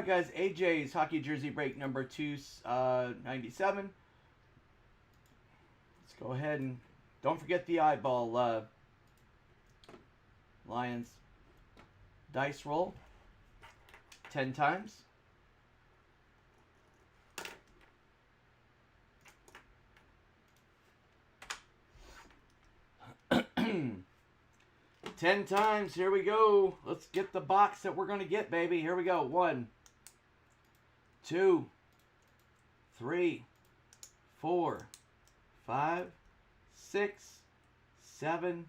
right, guys. AJ's hockey jersey break number 297. Let's go ahead and don't forget the eyeball Lions dice roll 10 times. Ten times. Here we go. Let's get the box that we're going to get, baby. Here we go. 1, 2, 3, 4, 5, 6, 7,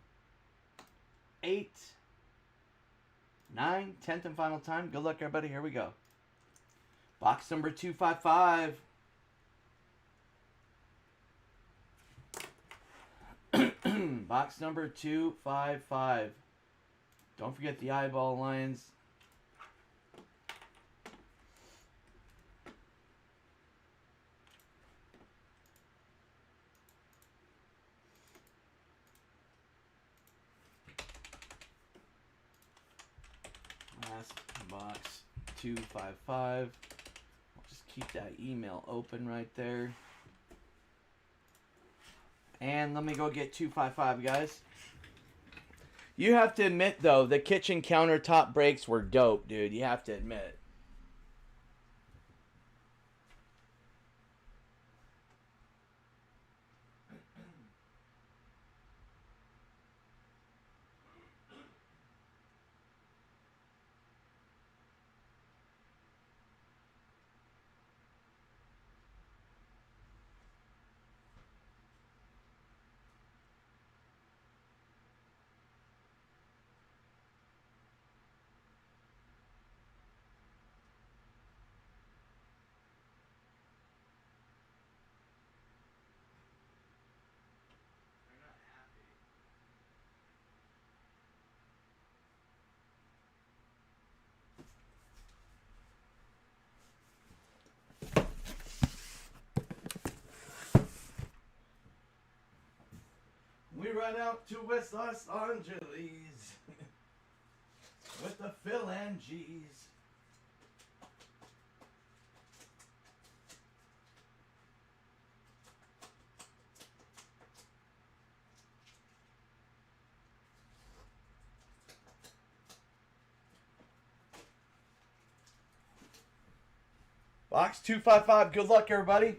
8, 9. 10th and final time. Good luck, everybody. Here we go. Box number 255. Box number 255. Don't forget the eyeball lines. Last box 255. I'll just keep that email open right there. And let me go get 255, guys. You have to admit, though, the kitchen countertop breaks were dope, dude. You have to admit. We run out to West Los Angeles with the Phil and G's. Box 255. Good luck, everybody.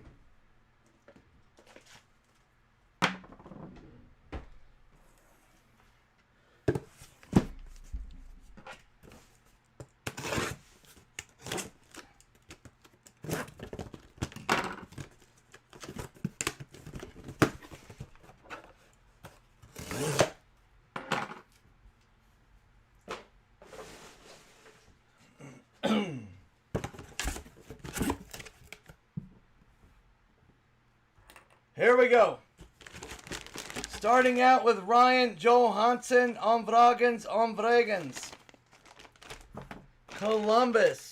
Here we go. Starting out with Ryan Johansson, Omvragens. Columbus.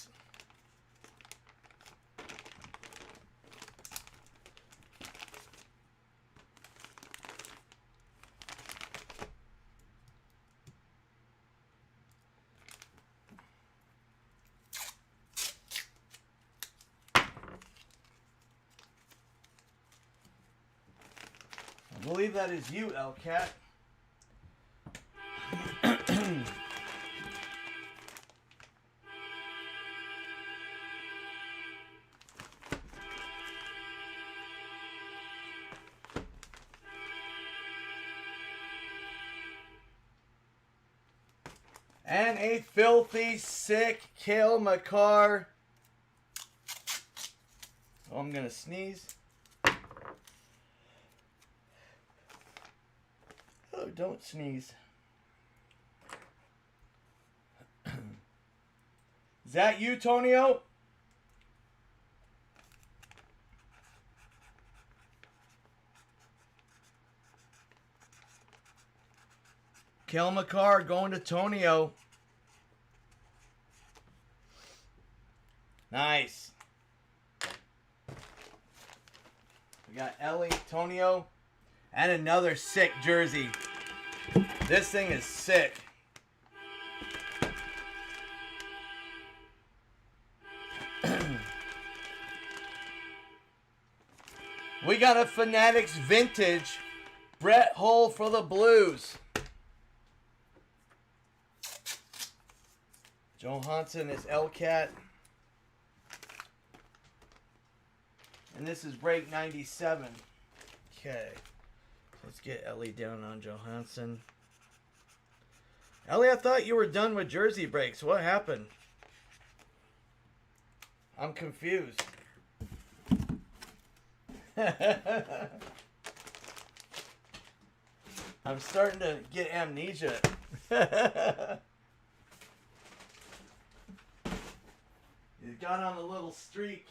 I believe that is you, Elcat. And a filthy, sick Cale Makar. Oh, I'm going to sneeze. Oh, don't sneeze. Is that you, Tonio? Cale Makar going to Tonio. Nice. We got Ellie, Tonio, and another sick jersey. This thing is sick. We got a Fanatics Vintage Brett Hull for the Blues. Johansson is Elcat. And this is break 97. Okay. Let's get Ellie down on Johansson. Ellie, I thought you were done with jersey breaks. What happened? I'm confused. I'm starting to get amnesia. He's got on a little streak.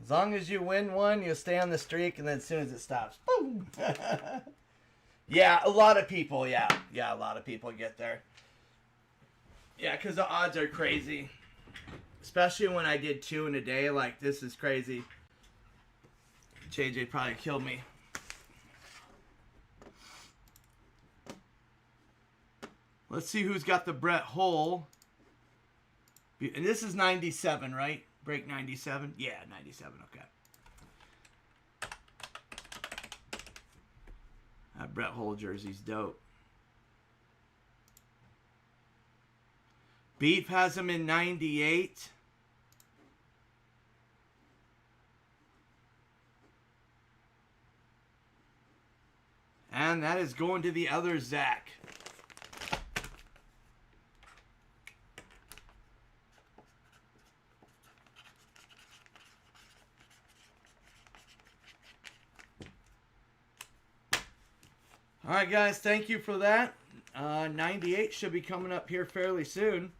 As long as you win one, you'll stay on the streak, and then as soon as it stops, boom! Yeah, a lot of people, yeah, a lot of people get there. Yeah, because the odds are crazy. Especially when I did 2 in a day, like, this is crazy. JJ probably killed me. Let's see who's got the Brett Hull. And this is 97, right? Break 97? Yeah, 97, okay. That Brett Hull jersey's dope. Beef has him in 98. And that is going to the other Zach. All right, guys, thank you for that. 98 should be coming up here fairly soon.